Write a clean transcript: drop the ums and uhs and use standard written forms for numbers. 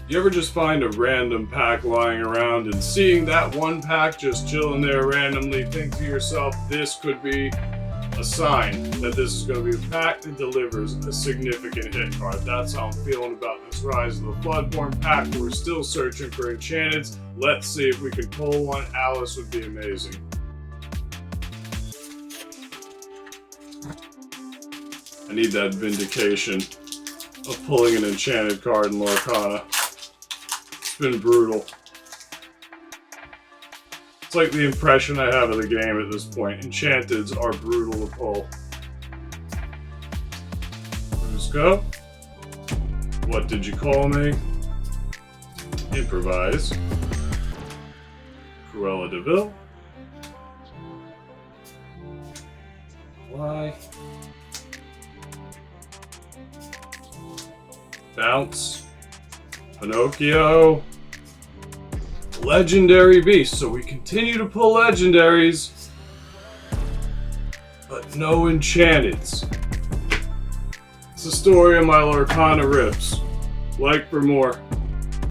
You ever just find a random pack lying around and seeing that one pack just chilling there randomly, think to yourself, this could be a sign that this is going to be a pack that delivers a significant hit card. That's how I'm feeling about this Rise of the Floodborn pack. We're still searching for enchanteds. Let's see if we can pull one. Alice would be amazing. I need that vindication of pulling an enchanted card in Lorcana. It's been brutal. It's like the impression I have of the game at this point. Enchanteds are brutal to pull. Let's go. What did you call me? Improvise. Cruella de Vil. Why? Bounce. Pinocchio. Legendary Beast. So we continue to pull legendaries, but no enchanteds. It's the story of my Lorcana rips. Like for more.